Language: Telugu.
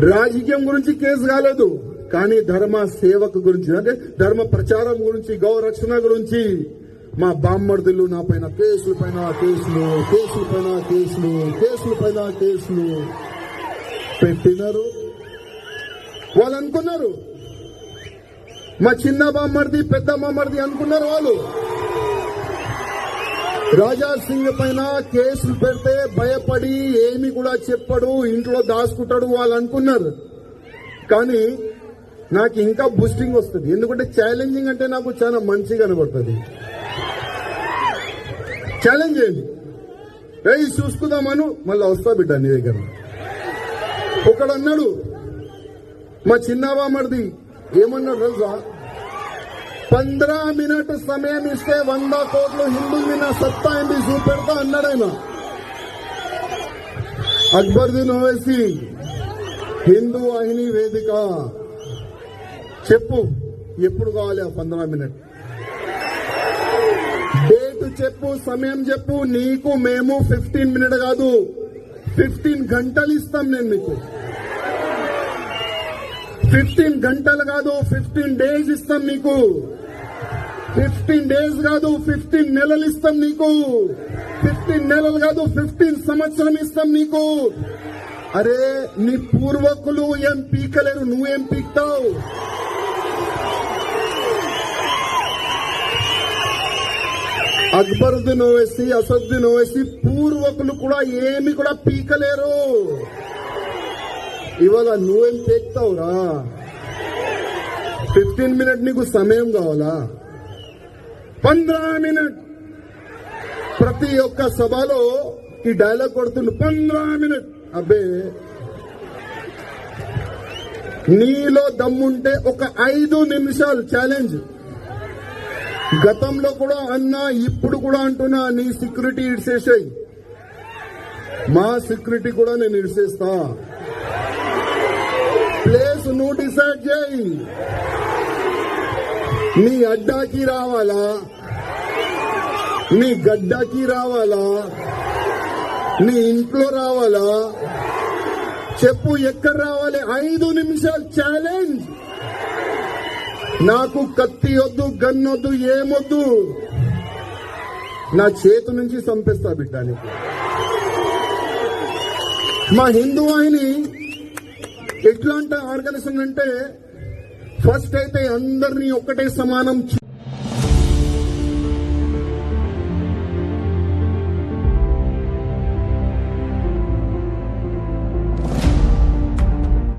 రాజకీయం గురించి కేసు కాలేదు, కానీ ధర్మ సేవకు గురించి, అంటే ధర్మ ప్రచారం గురించి, గౌరక్షణ గురించి మా బామ్మర్దులు నా పైన కేసుల పైన కేసులు, కేసుల పైన కేసులు, కేసుల పైన కేసులు పెట్టినారు. వాళ్ళు అనుకున్నారు మా చిన్న బామ్మర్ది పెద్ద బామ్మర్ది అనుకున్నారు. వాళ్ళు రాజా సింగ్ పైన కేసులు పెడితే భయపడి ఏమి కూడా చెప్పడు, ఇంట్లో దాచుకుంటాడు వాళ్ళు అనుకున్నారు. కానీ నాకు ఇంకా బూస్టింగ్ వస్తుంది, ఎందుకంటే ఛాలెంజింగ్ అంటే నాకు చాలా మంచిగా కనబడుతుంది. ఛాలెంజ్ చేయండి, రేయ్ చూసుకుందామను, మళ్ళీ వస్తా బిడ్డ నీ దగ్గర. ఒకడు అన్నాడు మా చిన్నవా మరిది ఏమన్నాడు తెలుసా, 15 మినిట్ సమయం ఇస్తే 100 కోట్లు హిందువుని నా సత్తా ఏంటి చూపెడతా అన్నాడు ఆయన. అక్బరుద్దీన్ ఓవైసీ హిందూ వాహిని వేదిక, చెప్పు ఎప్పుడు కావాలి ఆ 15 మినిట్ డేట్ చెప్పు, సమయం చెప్పు. నీకు మేము 15 మినిట్ కాదు 15 గంటలు ఇస్తాం. నేను మీకు 15 గంటలు కాదు 15 డేస్ ఇస్తాం నీకు. 15 డేస్ కాదు 15 నెలలు ఇస్తాం నీకు. 15 నెలలు కాదు 15 సంవత్సరం ఇస్తాం నీకు. అరే నీ పూర్వకులు ఏం పీకలేరు, నువ్వేం పీక్తావు? అక్బరుద్దీన్ ఓవైసీ, అసదుద్దీన్ ఓవైసీ పూర్వకులు కూడా ఏమి కూడా పీకలేరు. ఇవాళ నువ్వేం పీక్తావురా? 15 మినిట్ నీకు సమయం కావాలా? 15 మినిట్ ప్రతి ఒక్క సభలో ఈ డైలాగ్ కొడుతుండు, 15 మినిట్. అబ్బే నీలో దమ్ముంటే ఒక 5 నిమిషాలు ఛాలెంజ్. గతంలో కూడా అన్నా, ఇప్పుడు కూడా అంటున్నా, నీ సెక్యూరిటీ ఇడిసేసాయి, మా సెక్యూరిటీ కూడా నేను ఇడిసేస్తా. ప్లేస్ నువ్వు డిసైడ్ చేయి. నీ అడ్డాకి రావాలా, నీ గడ్డాకి రావాలా, నీ ఇంట్లో రావాలా? చెప్పు ఎక్కడ రావాలి? 5 నిమిషాలు ఛాలెంజ్. నాకు కత్తి వద్దు, గన్ వద్దు, ఏమొద్దు, నా చేతి నుంచి చంపేస్తా బిడ్డానికి. మా హిందూ వాహిని ఎట్లాంటి ఆర్గనైజేషన్ అంటే, ఫస్ట్ అయితే అందరినీ ఒక్కటే సమానం